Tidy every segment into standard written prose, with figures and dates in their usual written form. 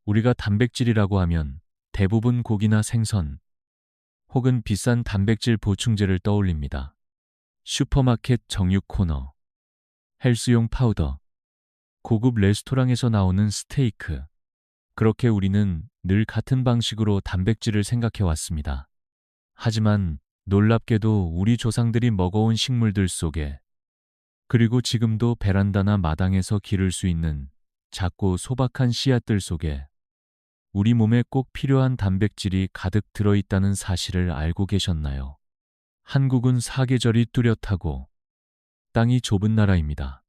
우리가 단백질이라고 하면 대부분 고기나 생선 혹은 비싼 단백질 보충제를 떠올립니다. 슈퍼마켓 정육 코너, 헬스용 파우더, 고급 레스토랑에서 나오는 스테이크. 그렇게 우리는 늘 같은 방식으로 단백질을 생각해 왔습니다. 하지만 놀랍게도 우리 조상들이 먹어온 식물들 속에, 그리고 지금도 베란다나 마당에서 기를 수 있는 작고 소박한 씨앗들 속에 우리 몸에 꼭 필요한 단백질이 가득 들어있다는 사실을 알고 계셨나요? 한국은 사계절이 뚜렷하고 땅이 좁은 나라입니다.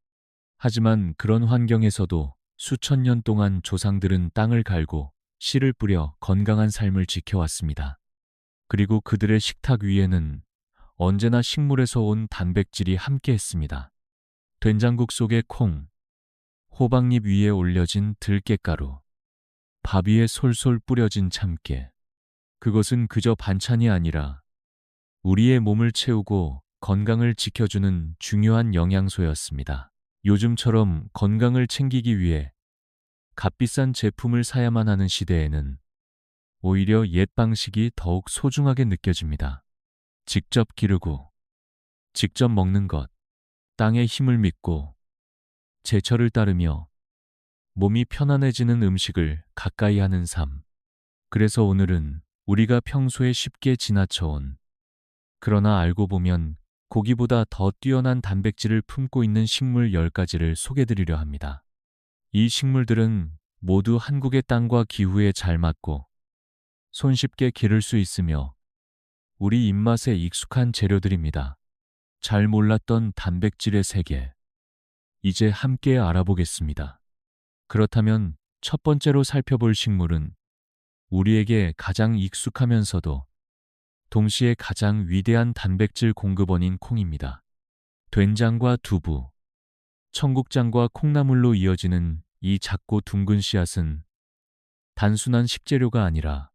하지만 그런 환경에서도 수천 년 동안 조상들은 땅을 갈고 씨를 뿌려 건강한 삶을 지켜왔습니다. 그리고 그들의 식탁 위에는 언제나 식물에서 온 단백질이 함께했습니다. 된장국 속의 콩, 호박잎 위에 올려진 들깨가루, 밥 위에 솔솔 뿌려진 참깨. 그것은 그저 반찬이 아니라 우리의 몸을 채우고 건강을 지켜주는 중요한 영양소였습니다. 요즘처럼 건강을 챙기기 위해 값비싼 제품을 사야만 하는 시대에는 오히려 옛 방식이 더욱 소중하게 느껴집니다. 직접 기르고, 직접 먹는 것, 땅의 힘을 믿고, 제철을 따르며 몸이 편안해지는 음식을 가까이 하는 삶. 그래서 오늘은 우리가 평소에 쉽게 지나쳐온, 그러나 알고 보면 고기보다 더 뛰어난 단백질을 품고 있는 식물 10가지를 소개드리려 합니다. 이 식물들은 모두 한국의 땅과 기후에 잘 맞고 손쉽게 기를 수 있으며 우리 입맛에 익숙한 재료들입니다. 잘 몰랐던 단백질의 세계, 이제 함께 알아보겠습니다. 그렇다면 첫 번째로 살펴볼 식물은 우리에게 가장 익숙하면서도 동시에 가장 위대한 단백질 공급원인 콩입니다. 된장과 두부, 청국장과 콩나물로 이어지는 이 작고 둥근 씨앗은 단순한 식재료가 아니라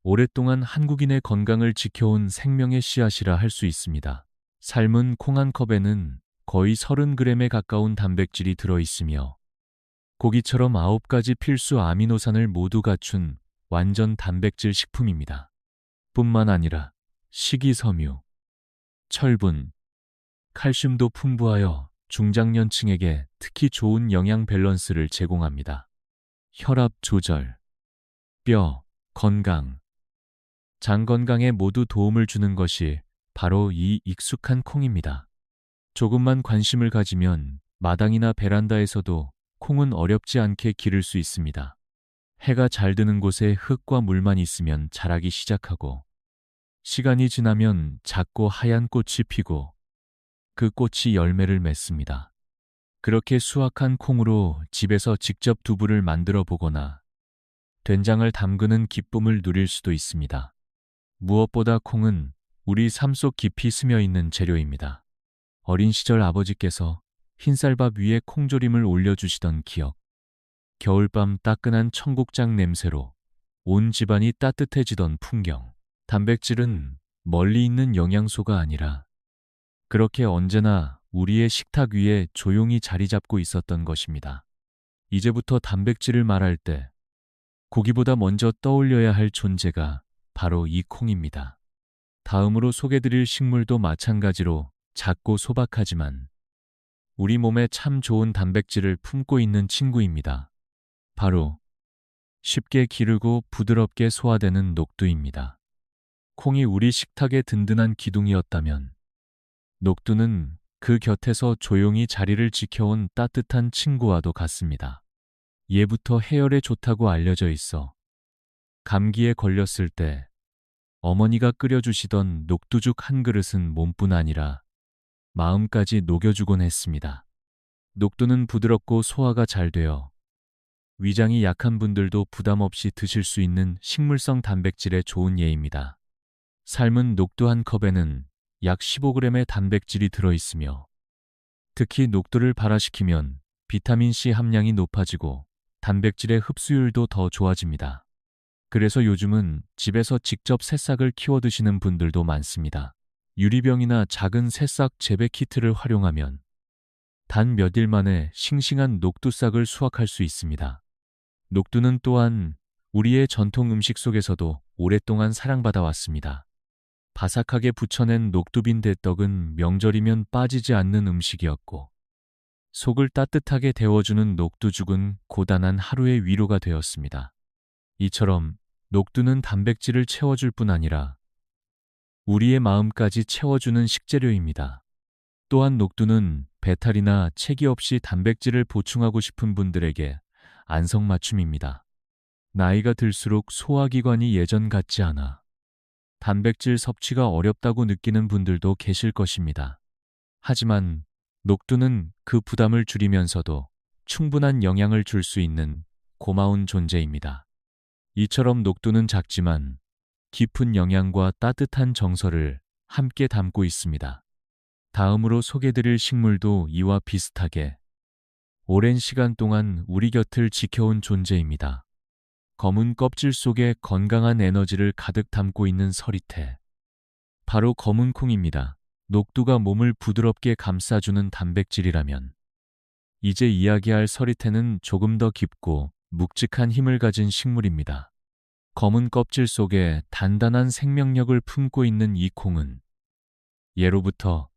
오랫동안 한국인의 건강을 지켜온 생명의 씨앗이라 할 수 있습니다. 삶은 콩 한 컵에는 거의 30g에 가까운 단백질이 들어있으며 고기처럼 9가지 필수 아미노산을 모두 갖춘 완전 단백질 식품입니다. 뿐만 아니라 식이섬유, 철분, 칼슘도 풍부하여 중장년층에게 특히 좋은 영양 밸런스를 제공합니다. 혈압 조절, 뼈, 건강, 장 건강에 모두 도움을 주는 것이 바로 이 익숙한 콩입니다. 조금만 관심을 가지면 마당이나 베란다에서도 콩은 어렵지 않게 기를 수 있습니다. 해가 잘 드는 곳에 흙과 물만 있으면 자라기 시작하고 시간이 지나면 작고 하얀 꽃이 피고 그 꽃이 열매를 맺습니다. 그렇게 수확한 콩으로 집에서 직접 두부를 만들어 보거나 된장을 담그는 기쁨을 누릴 수도 있습니다. 무엇보다 콩은 우리 삶 속 깊이 스며 있는 재료입니다. 어린 시절 아버지께서 흰쌀밥 위에 콩조림을 올려주시던 기억, 겨울밤 따끈한 청국장 냄새로 온 집안이 따뜻해지던 풍경. 단백질은 멀리 있는 영양소가 아니라 그렇게 언제나 우리의 식탁 위에 조용히 자리 잡고 있었던 것입니다. 이제부터 단백질을 말할 때 고기보다 먼저 떠올려야 할 존재가 바로 이 콩입니다. 다음으로 소개드릴 식물도 마찬가지로 작고 소박하지만 우리 몸에 참 좋은 단백질을 품고 있는 친구입니다. 바로 쉽게 기르고 부드럽게 소화되는 녹두입니다. 콩이 우리 식탁의 든든한 기둥이었다면 녹두는 그 곁에서 조용히 자리를 지켜온 따뜻한 친구와도 같습니다. 예부터 해열에 좋다고 알려져 있어 감기에 걸렸을 때 어머니가 끓여주시던 녹두죽 한 그릇은 몸뿐 아니라 마음까지 녹여주곤 했습니다. 녹두는 부드럽고 소화가 잘 되어 위장이 약한 분들도 부담 없이 드실 수 있는 식물성 단백질의 좋은 예입니다. 삶은 녹두 한 컵에는 약 15g의 단백질이 들어있으며 특히 녹두를 발화시키면 비타민C 함량이 높아지고 단백질의 흡수율도 더 좋아집니다. 그래서 요즘은 집에서 직접 새싹을 키워 드시는 분들도 많습니다. 유리병이나 작은 새싹 재배 키트를 활용하면 단 몇 일 만에 싱싱한 녹두싹을 수확할 수 있습니다. 녹두는 또한 우리의 전통 음식 속에서도 오랫동안 사랑받아 왔습니다. 바삭하게 부쳐낸 녹두빈대떡은 명절이면 빠지지 않는 음식이었고, 속을 따뜻하게 데워주는 녹두죽은 고단한 하루의 위로가 되었습니다. 이처럼 녹두는 단백질을 채워줄 뿐 아니라 우리의 마음까지 채워주는 식재료입니다. 또한 녹두는 배탈이나 체기 없이 단백질을 보충하고 싶은 분들에게 안성맞춤입니다. 나이가 들수록 소화기관이 예전 같지 않아 단백질 섭취가 어렵다고 느끼는 분들도 계실 것입니다. 하지만 녹두는 그 부담을 줄이면서도 충분한 영양을 줄 수 있는 고마운 존재입니다. 이처럼 녹두는 작지만 깊은 영양과 따뜻한 정서를 함께 담고 있습니다. 다음으로 소개드릴 식물도 이와 비슷하게 오랜 시간 동안 우리 곁을 지켜온 존재입니다. 검은 껍질 속에 건강한 에너지를 가득 담고 있는 서리태. 바로 검은 콩입니다. 녹두가 몸을 부드럽게 감싸주는 단백질이라면 이제 이야기할 서리태는 조금 더 깊고 묵직한 힘을 가진 식물입니다. 검은 껍질 속에 단단한 생명력을 품고 있는 이 콩은 예로부터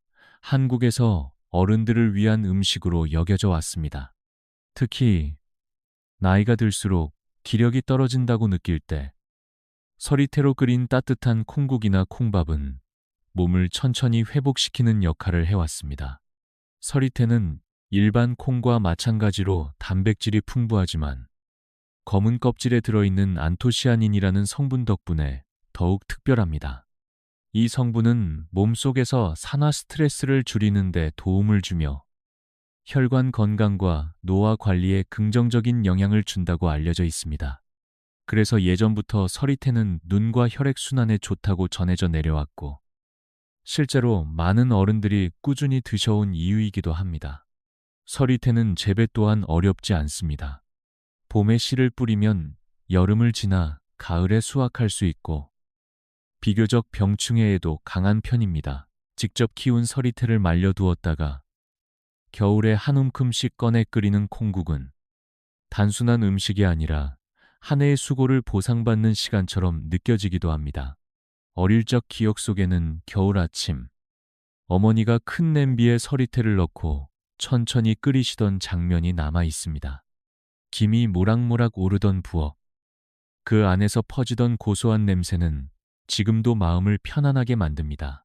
한국에서 어른들을 위한 음식으로 여겨져 왔습니다. 특히 나이가 들수록 기력이 떨어진다고 느낄 때 서리태로 끓인 따뜻한 콩국이나 콩밥은 몸을 천천히 회복시키는 역할을 해왔습니다. 서리태는 일반 콩과 마찬가지로 단백질이 풍부하지만 검은 껍질에 들어있는 안토시아닌이라는 성분 덕분에 더욱 특별합니다. 이 성분은 몸속에서 산화 스트레스를 줄이는 데 도움을 주며 혈관 건강과 노화 관리에 긍정적인 영향을 준다고 알려져 있습니다. 그래서 예전부터 서리태는 눈과 혈액순환에 좋다고 전해져 내려왔고, 실제로 많은 어른들이 꾸준히 드셔온 이유이기도 합니다. 서리태는 재배 또한 어렵지 않습니다. 봄에 씨를 뿌리면 여름을 지나 가을에 수확할 수 있고, 비교적 병충해에도 강한 편입니다. 직접 키운 서리태를 말려두었다가 겨울에 한 움큼씩 꺼내 끓이는 콩국은 단순한 음식이 아니라 한 해의 수고를 보상받는 시간처럼 느껴지기도 합니다. 어릴 적 기억 속에는 겨울 아침, 어머니가 큰 냄비에 서리태를 넣고 천천히 끓이시던 장면이 남아 있습니다. 김이 모락모락 오르던 부엌, 그 안에서 퍼지던 고소한 냄새는 지금도 마음을 편안하게 만듭니다.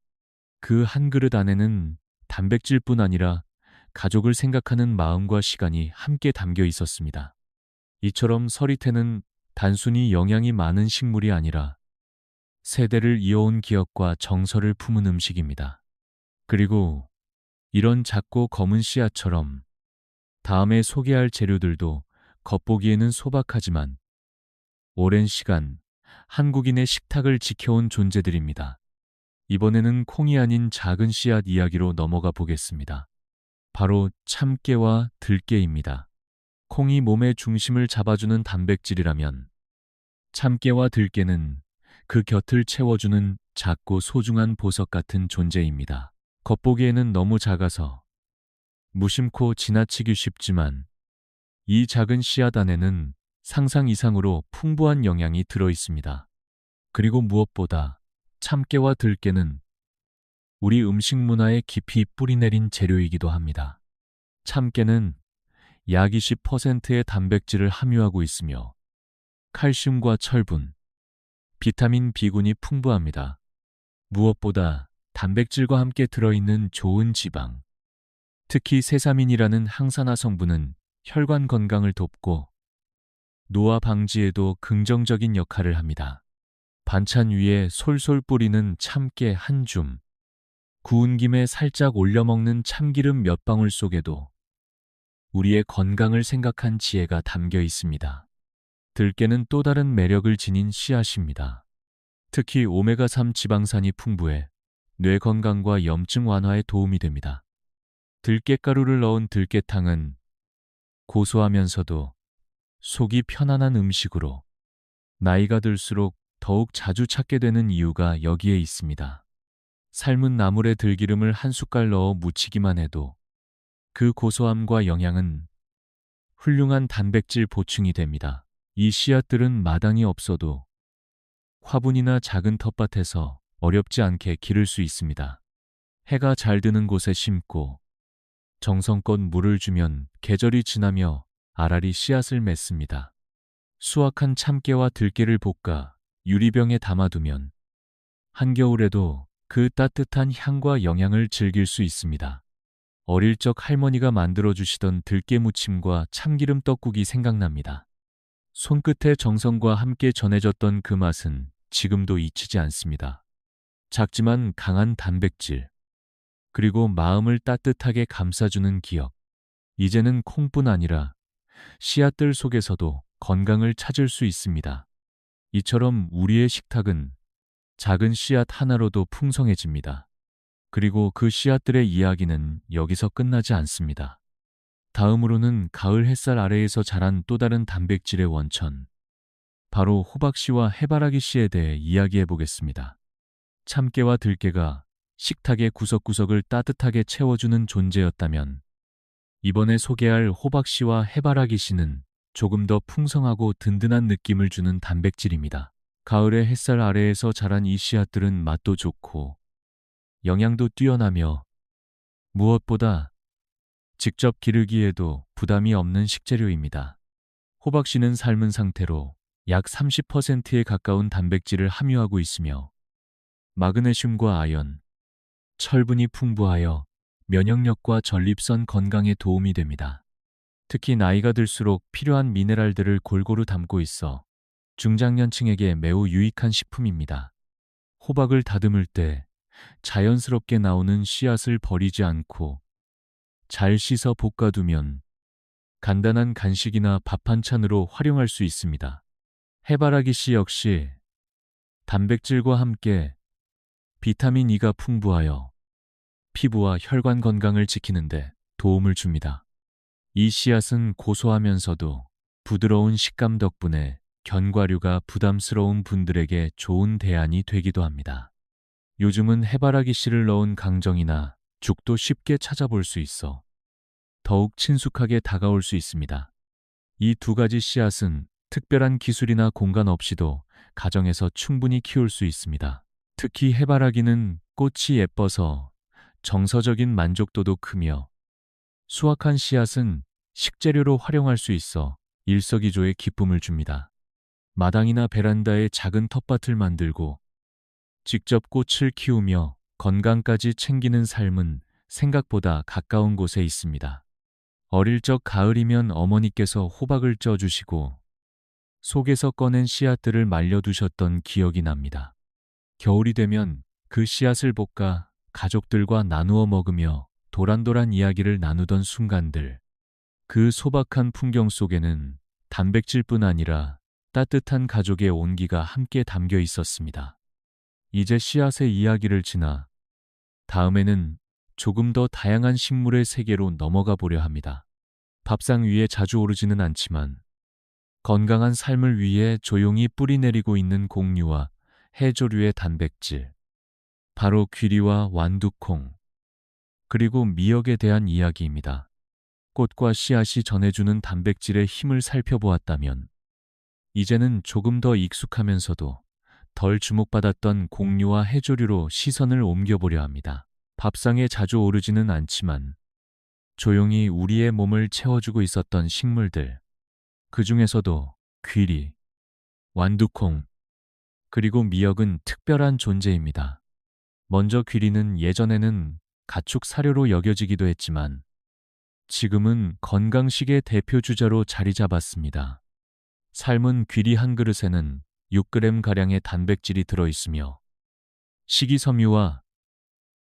그 한 그릇 안에는 단백질뿐 아니라 가족을 생각하는 마음과 시간이 함께 담겨 있었습니다. 이처럼 서리태는 단순히 영양이 많은 식물이 아니라 세대를 이어온 기억과 정서를 품은 음식입니다. 그리고 이런 작고 검은 씨앗처럼 다음에 소개할 재료들도 겉보기에는 소박하지만 오랜 시간 한국인의 식탁을 지켜온 존재들입니다. 이번에는 콩이 아닌 작은 씨앗 이야기로 넘어가 보겠습니다. 바로 참깨와 들깨입니다. 콩이 몸의 중심을 잡아주는 단백질이라면 참깨와 들깨는 그 곁을 채워주는 작고 소중한 보석 같은 존재입니다. 겉보기에는 너무 작아서 무심코 지나치기 쉽지만 이 작은 씨앗 안에는 상상 이상으로 풍부한 영양이 들어 있습니다. 그리고 무엇보다 참깨와 들깨는 우리 음식 문화에 깊이 뿌리내린 재료이기도 합니다. 참깨는 약 20%의 단백질을 함유하고 있으며 칼슘과 철분, 비타민 B군이 풍부합니다. 무엇보다 단백질과 함께 들어있는 좋은 지방, 특히 세사민이라는 항산화 성분은 혈관 건강을 돕고 노화 방지에도 긍정적인 역할을 합니다. 반찬 위에 솔솔 뿌리는 참깨 한 줌, 구운 김에 살짝 올려 먹는 참기름 몇 방울 속에도 우리의 건강을 생각한 지혜가 담겨 있습니다. 들깨는 또 다른 매력을 지닌 씨앗입니다. 특히 오메가3 지방산이 풍부해 뇌 건강과 염증 완화에 도움이 됩니다. 들깨가루를 넣은 들깨탕은 고소하면서도 속이 편안한 음식으로 나이가 들수록 더욱 자주 찾게 되는 이유가 여기에 있습니다. 삶은 나물에 들기름을 한 숟갈 넣어 무치기만 해도 그 고소함과 영양은 훌륭한 단백질 보충이 됩니다. 이 씨앗들은 마당이 없어도 화분이나 작은 텃밭에서 어렵지 않게 기를 수 있습니다. 해가 잘 드는 곳에 심고 정성껏 물을 주면 계절이 지나며 알알이 씨앗을 맺습니다. 수확한 참깨와 들깨를 볶아 유리병에 담아두면 한겨울에도 그 따뜻한 향과 영양을 즐길 수 있습니다. 어릴 적 할머니가 만들어주시던 들깨 무침과 참기름 떡국이 생각납니다. 손끝의 정성과 함께 전해졌던 그 맛은 지금도 잊히지 않습니다. 작지만 강한 단백질, 그리고 마음을 따뜻하게 감싸주는 기억. 이제는 콩뿐 아니라 씨앗들 속에서도 건강을 찾을 수 있습니다. 이처럼 우리의 식탁은 작은 씨앗 하나로도 풍성해집니다. 그리고 그 씨앗들의 이야기는 여기서 끝나지 않습니다. 다음으로는 가을 햇살 아래에서 자란 또 다른 단백질의 원천, 바로 호박씨와 해바라기 씨에 대해 이야기해 보겠습니다. 참깨와 들깨가 식탁의 구석구석을 따뜻하게 채워주는 존재였다면, 이번에 소개할 호박씨와 해바라기 씨는 조금 더 풍성하고 든든한 느낌을 주는 단백질입니다. 가을의 햇살 아래에서 자란 이 씨앗들은 맛도 좋고 영양도 뛰어나며 무엇보다 직접 기르기에도 부담이 없는 식재료입니다. 호박씨는 삶은 상태로 약 30%에 가까운 단백질을 함유하고 있으며 마그네슘과 아연, 철분이 풍부하여 면역력과 전립선 건강에 도움이 됩니다. 특히 나이가 들수록 필요한 미네랄들을 골고루 담고 있어 중장년층에게 매우 유익한 식품입니다. 호박을 다듬을 때 자연스럽게 나오는 씨앗을 버리지 않고 잘 씻어 볶아두면 간단한 간식이나 밥 한찬으로 활용할 수 있습니다. 해바라기 씨 역시 단백질과 함께 비타민 E가 풍부하여 피부와 혈관 건강을 지키는데 도움을 줍니다. 이 씨앗은 고소하면서도 부드러운 식감 덕분에 견과류가 부담스러운 분들에게 좋은 대안이 되기도 합니다. 요즘은 해바라기 씨를 넣은 강정이나 죽도 쉽게 찾아볼 수 있어 더욱 친숙하게 다가올 수 있습니다. 이 두 가지 씨앗은 특별한 기술이나 공간 없이도 가정에서 충분히 키울 수 있습니다. 특히 해바라기는 꽃이 예뻐서 정서적인 만족도도 크며, 수확한 씨앗은 식재료로 활용할 수 있어 일석이조의 기쁨을 줍니다. 마당이나 베란다에 작은 텃밭을 만들고 직접 꽃을 키우며 건강까지 챙기는 삶은 생각보다 가까운 곳에 있습니다. 어릴 적 가을이면 어머니께서 호박을 쪄주시고 속에서 꺼낸 씨앗들을 말려두셨던 기억이 납니다. 겨울이 되면 그 씨앗을 볶아 가족들과 나누어 먹으며 도란도란 이야기를 나누던 순간들. 그 소박한 풍경 속에는 단백질뿐 아니라 따뜻한 가족의 온기가 함께 담겨 있었습니다. 이제 씨앗의 이야기를 지나 다음에는 조금 더 다양한 식물의 세계로 넘어가 보려 합니다. 밥상 위에 자주 오르지는 않지만 건강한 삶을 위해 조용히 뿌리내리고 있는 곡류와 해조류의 단백질, 바로 귀리와 완두콩, 그리고 미역에 대한 이야기입니다. 꽃과 씨앗이 전해주는 단백질의 힘을 살펴보았다면, 이제는 조금 더 익숙하면서도 덜 주목받았던 곡류와 해조류로 시선을 옮겨보려 합니다. 밥상에 자주 오르지는 않지만 조용히 우리의 몸을 채워주고 있었던 식물들, 그 중에서도 귀리, 완두콩, 그리고 미역은 특별한 존재입니다. 먼저 귀리는 예전에는 가축 사료로 여겨지기도 했지만 지금은 건강식의 대표 주자로 자리 잡았습니다. 삶은 귀리 한 그릇에는 6g가량의 단백질이 들어있으며 식이섬유와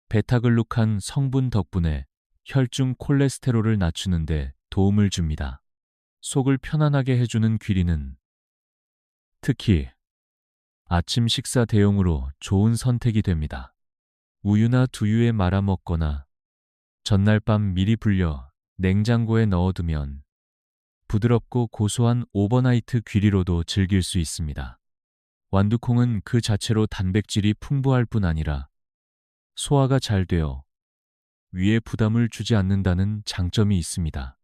베타글루칸 성분 덕분에 혈중 콜레스테롤을 낮추는 데 도움을 줍니다. 속을 편안하게 해주는 귀리는 특히 아침 식사 대용으로 좋은 선택이 됩니다. 우유나 두유에 말아 먹거나 전날 밤 미리 불려 냉장고에 넣어두면 부드럽고 고소한 오버나이트 귀리로도 즐길 수 있습니다. 완두콩은 그 자체로 단백질이 풍부할 뿐 아니라 소화가 잘 되어 위에 부담을 주지 않는다는 장점이 있습니다.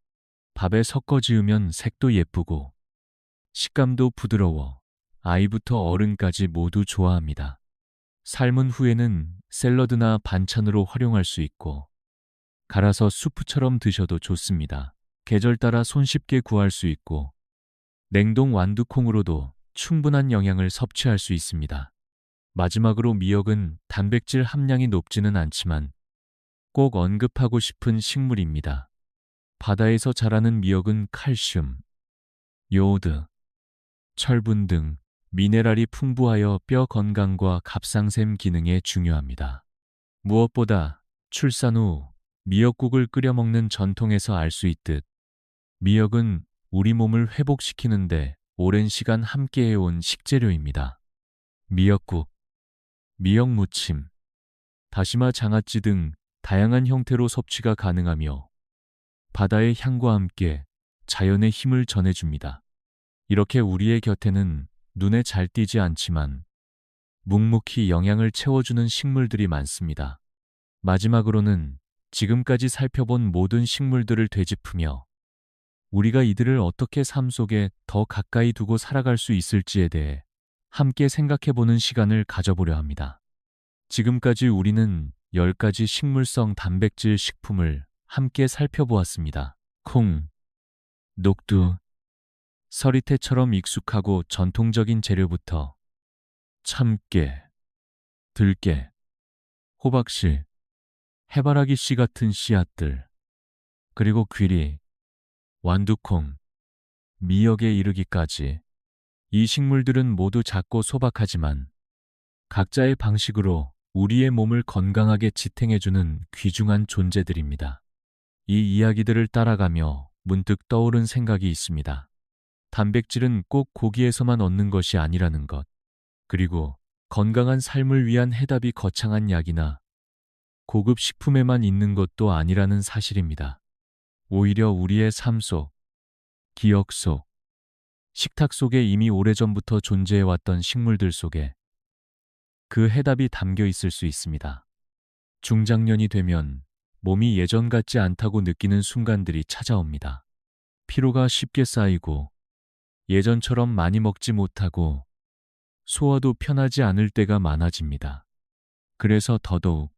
밥에 섞어 지으면 색도 예쁘고 식감도 부드러워 아이부터 어른까지 모두 좋아합니다. 삶은 후에는 샐러드나 반찬으로 활용할 수 있고 갈아서 수프처럼 드셔도 좋습니다. 계절 따라 손쉽게 구할 수 있고 냉동 완두콩으로도 충분한 영양을 섭취할 수 있습니다. 마지막으로 미역은 단백질 함량이 높지는 않지만 꼭 언급하고 싶은 식물입니다. 바다에서 자라는 미역은 칼슘, 요오드, 철분 등 미네랄이 풍부하여 뼈 건강과 갑상샘 기능에 중요합니다. 무엇보다 출산 후 미역국을 끓여 먹는 전통에서 알 수 있듯 미역은 우리 몸을 회복시키는데 오랜 시간 함께해온 식재료입니다. 미역국, 미역무침, 다시마 장아찌 등 다양한 형태로 섭취가 가능하며 바다의 향과 함께 자연의 힘을 전해줍니다. 이렇게 우리의 곁에는 눈에 잘 띄지 않지만 묵묵히 영양을 채워주는 식물들이 많습니다. 마지막으로는 지금까지 살펴본 모든 식물들을 되짚으며 우리가 이들을 어떻게 삶 속에 더 가까이 두고 살아갈 수 있을지에 대해 함께 생각해보는 시간을 가져보려 합니다. 지금까지 우리는 10가지 식물성 단백질 식품을 함께 살펴보았습니다. 콩, 녹두, 서리태처럼 익숙하고 전통적인 재료부터 참깨, 들깨, 호박씨, 해바라기 씨 같은 씨앗들, 그리고 귀리, 완두콩, 미역에 이르기까지 이 식물들은 모두 작고 소박하지만 각자의 방식으로 우리의 몸을 건강하게 지탱해주는 귀중한 존재들입니다. 이 이야기들을 따라가며 문득 떠오른 생각이 있습니다. 단백질은 꼭 고기에서만 얻는 것이 아니라는 것, 그리고 건강한 삶을 위한 해답이 거창한 약이나 고급 식품에만 있는 것도 아니라는 사실입니다. 오히려 우리의 삶 속, 기억 속, 식탁 속에 이미 오래전부터 존재해왔던 식물들 속에 그 해답이 담겨 있을 수 있습니다. 중장년이 되면 몸이 예전 같지 않다고 느끼는 순간들이 찾아옵니다. 피로가 쉽게 쌓이고 예전처럼 많이 먹지 못하고 소화도 편하지 않을 때가 많아집니다. 그래서 더더욱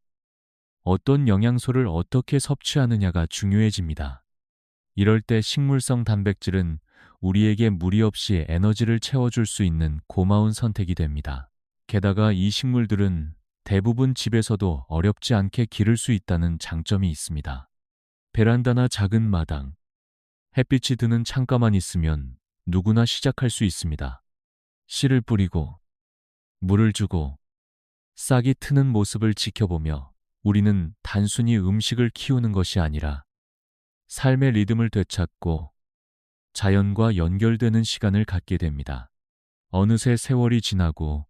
어떤 영양소를 어떻게 섭취하느냐가 중요해집니다. 이럴 때 식물성 단백질은 우리에게 무리 없이 에너지를 채워줄 수 있는 고마운 선택이 됩니다. 게다가 이 식물들은 대부분 집에서도 어렵지 않게 기를 수 있다는 장점이 있습니다. 베란다나 작은 마당, 햇빛이 드는 창가만 있으면 누구나 시작할 수 있습니다. 씨를 뿌리고 물을 주고 싹이 트는 모습을 지켜보며 우리는 단순히 음식을 키우는 것이 아니라 삶의 리듬을 되찾고 자연과 연결되는 시간을 갖게 됩니다. 어느새 세월이 지나고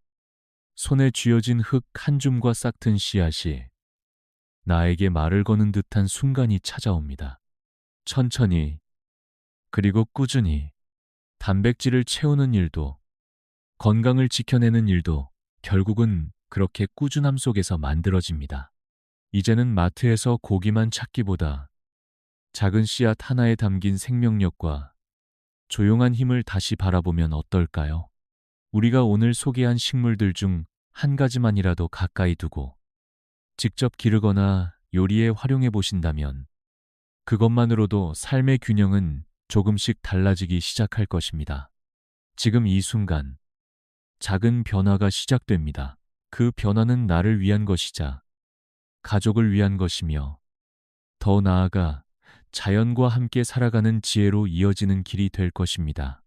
손에 쥐어진 흙 한 줌과 싹튼 씨앗이 나에게 말을 거는 듯한 순간이 찾아옵니다. 천천히 그리고 꾸준히 단백질을 채우는 일도 건강을 지켜내는 일도 결국은 그렇게 꾸준함 속에서 만들어집니다. 이제는 마트에서 고기만 찾기보다 작은 씨앗 하나에 담긴 생명력과 조용한 힘을 다시 바라보면 어떨까요? 우리가 오늘 소개한 식물들 중 한 가지만이라도 가까이 두고 직접 기르거나 요리에 활용해 보신다면 그것만으로도 삶의 균형은 조금씩 달라지기 시작할 것입니다. 지금 이 순간 작은 변화가 시작됩니다. 그 변화는 나를 위한 것이자 가족을 위한 것이며 더 나아가 자연과 함께 살아가는 지혜로 이어지는 길이 될 것입니다.